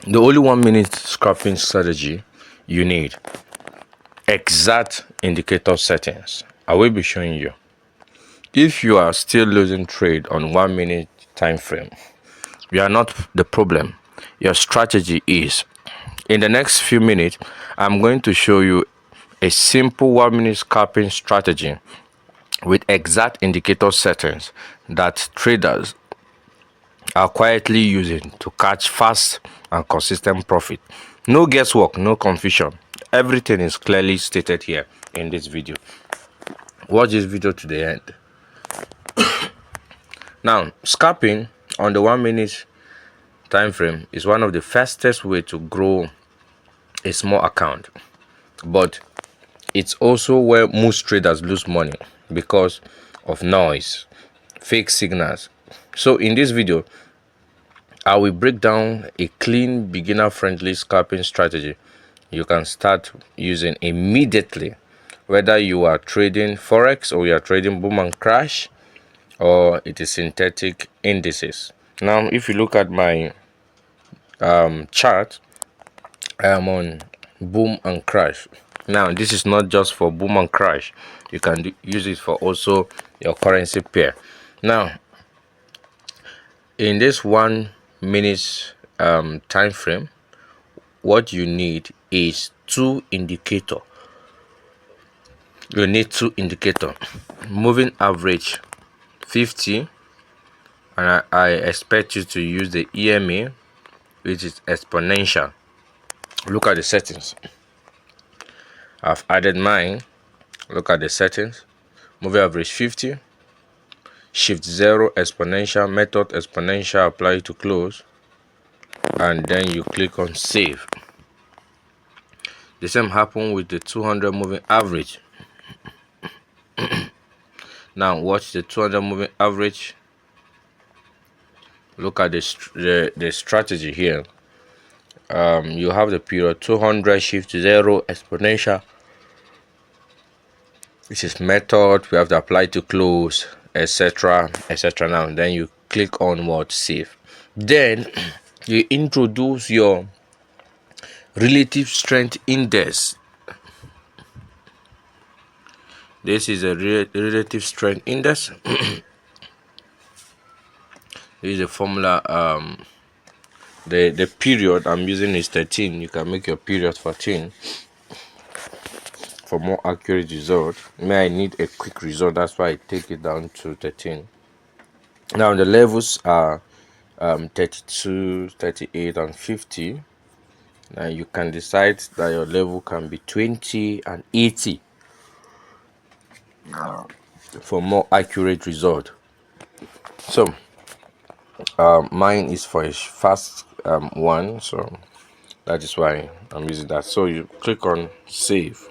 The only 1 minute scalping strategy you need exact indicator settings. I will be showing you. If you are still losing trade on 1 minute time frame, you are not the problem. Your strategy is. In the next few minutes, I'm going to show you a simple 1 minute scalping strategy with exact indicator settings that traders are quietly using to catch fast and consistent profit. No guesswork, no confusion. Everything is clearly stated here in this video. Watch this video to the end. Now, scalping on the 1 minute time frame is one of the fastest way to grow a small account, but it's also where most traders lose money because of noise, fake signals. So in this video, I will break down a clean, beginner-friendly scalping strategy you can start using immediately, whether you are trading Forex or you are trading boom and crash, or it is synthetic indices. Now, if you look at my chart, I am on boom and crash. Now, this is not just for boom and crash. You can use it for also your currency pair. Now, in this 1 minute time frame, what you need is two indicator. You need two indicator. Moving average 50, and I expect you to use the EMA, which is exponential. Look at the settings. I've added mine. Look at the settings. Moving average 50, shift 0 exponential, method exponential, apply to close, and then you click on save. The same happen with the 200 moving average. Now watch the 200 moving average. Look at the strategy here. You have the period 200, shift 0 exponential, which is method. We have to apply to close, etc, etc. Now then you click on what, save. Then you introduce your relative strength index. This is a relative strength index. This is a formula. The period I'm using is 13. You can make your period 14 for more accurate result. May I need a quick result, that's why I take it down to 13. Now the levels are 32, 38, and 50. Now you can decide that your level can be 20 and 80 for more accurate result. So mine is for a fast one, so that is why I'm using that. So you click on save.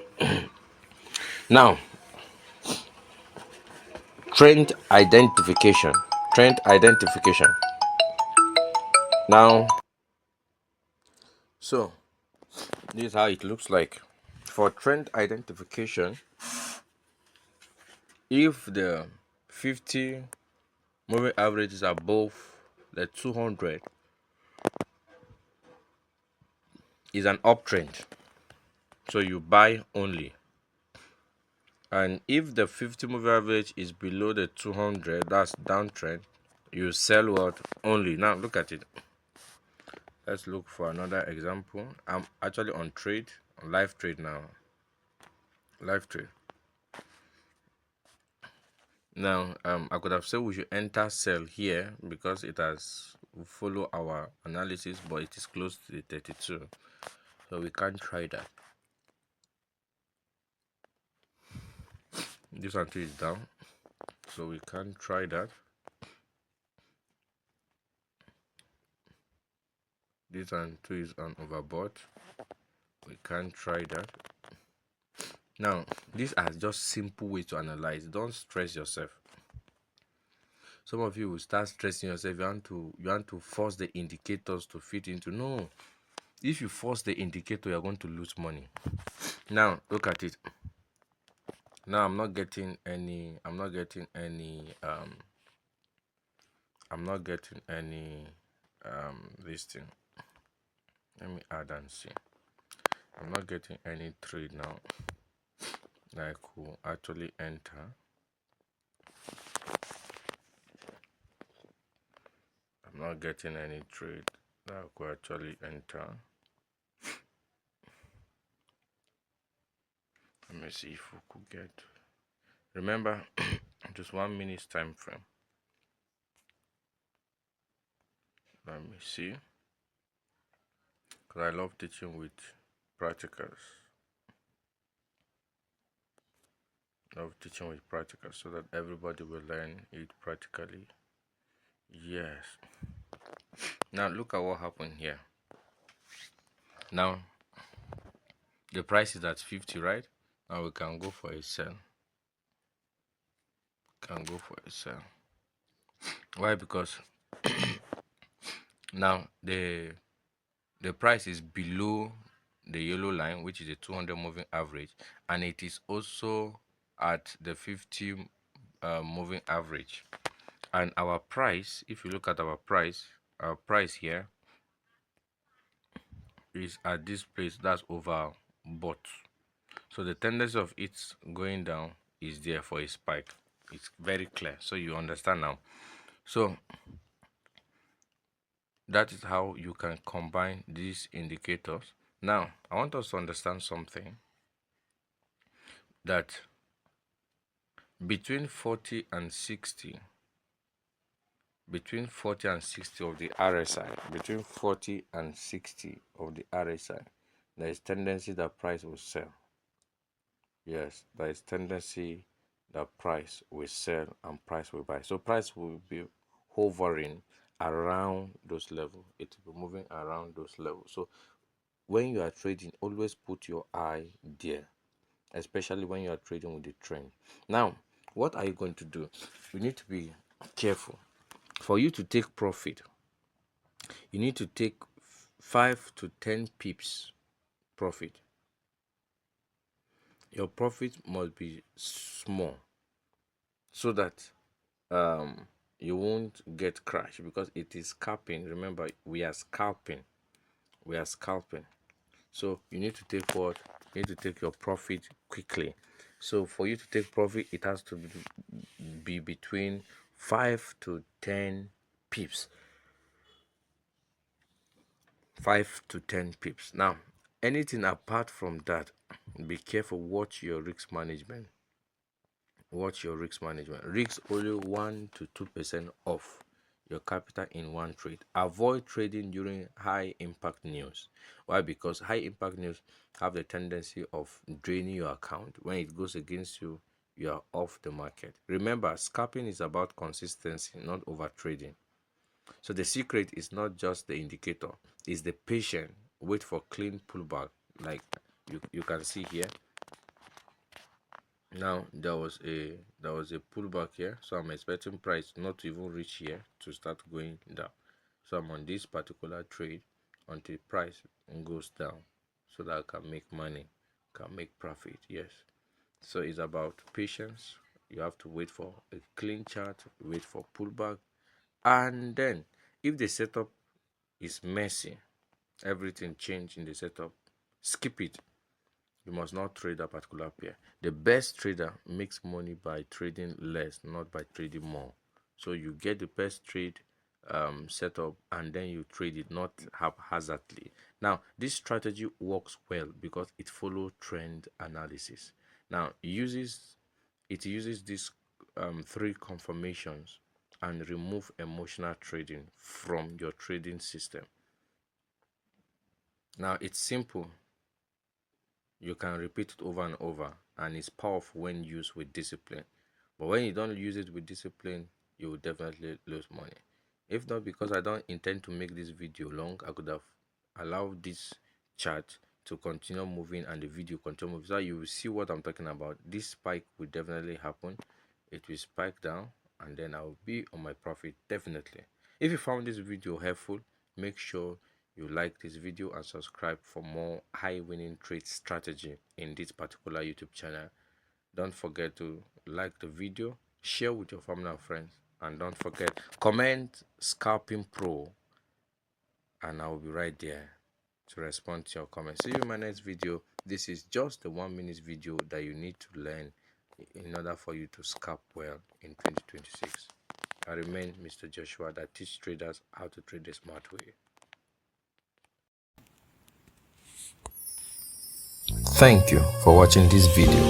Now, trend identification. Now, so this is how it looks like. For trend identification, if the 50 moving average is above the 200, is an uptrend, so you buy only. And if the 50 moving average is below the 200, that's downtrend, you sell what, only. Now look at it. Let's look for another example. I'm actually on live trade now. Live trade. Now I could have said we should enter sell here because it has follow our analysis, but it is close to the 32, so we can't try that. This one too is down, so we can't try that. This one too is on overbought, we can't try that. Now these are just simple ways to analyze. Don't stress yourself. Some of you will start stressing yourself. You want to force the indicators to fit into. No, if you force the indicator, you're going to lose money. Now look at it. Now I'm not getting any this thing. Let me add and see. I'm not getting any trade now that I could actually enter. I'm not getting any trade that I could actually enter. Let me see if we could get. Remember, just 1 minute time frame. Let me see. Because I love teaching with practicals. Love teaching with practicals so that everybody will learn it practically. Yes. Now look at what happened here. Now the price is at 50, right? Now we can go for a sell. Can go for a sell. Why? Because now the price is below the yellow line, which is a 200 moving average, and it is also at the 50 moving average. And our price, if you look at our price here is at this place. That's overbought. So the tendency of it going down is there for a spike. It's very clear, so you understand now. So that is how you can combine these indicators. Now I want us to understand something, that between 40 and 60 between 40 and 60 of the RSI, between 40 and 60 of the RSI, there is tendency that price will sell. Yes, there is tendency that price will sell and price will buy. So price will be hovering around those levels. It will be moving around those levels. So when you are trading, always put your eye there, especially when you are trading with the trend. Now, what are you going to do? You need to be careful. For you to take profit, you need to take 5 to 10 pips profit. Your profit must be small so that you won't get crashed, because it is scalping. Remember, we are scalping. So you need to take what? You need to take your profit quickly. So for you to take profit, it has to be between 5 to 10 pips. 5 to 10 pips. Now, anything apart from that, be careful. Watch your risk management. Risk only 1 to 2% of your capital in one trade. Avoid trading during high impact news. Why? Because high impact news have the tendency of draining your account. When it goes against you, you are off the market. Remember, scalping is about consistency, not over trading. So the secret is not just the indicator, it's the patient wait for clean pullback, like you can see here. Now there was a pullback here, so I'm expecting price not to even reach here to start going down. So I'm on this particular trade until price goes down, so that I can make money, can make profit. Yes, so it's about patience. You have to wait for a clean chart, wait for pullback, and then if the setup is messy, everything changed in the setup, skip it. You must not trade a particular pair. The best trader makes money by trading less, not by trading more. So you get the best trade setup, and then you trade it, not haphazardly. Now this strategy works well because it follows trend analysis. Now it uses these three confirmations and remove emotional trading from your trading system. Now it's simple. You can repeat it over and over, and it's powerful when used with discipline. But when you don't use it with discipline, you will definitely lose money. If not, because I don't intend to make this video long, I could have allowed this chart to continue moving and the video continue moving, so you will see what I'm talking about. This spike will definitely happen. It will spike down, and then I will be on my profit definitely. If you found this video helpful, make sure you like this video and subscribe for more high winning trade strategy in this particular YouTube channel. Don't forget to like the video, share with your family and friends, and don't forget comment Scalping Pro, and I will be right there. to respond to your comments. See you in my next video. This is just the 1 minute video that you need to learn in order for you to scalp well in 2026. I remain Mr. Joshua that teach traders how to trade the smart way. Thank you for watching this video.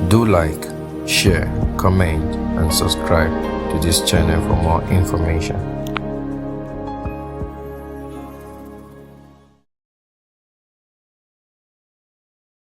Do like, share, comment and subscribe to this channel for more information.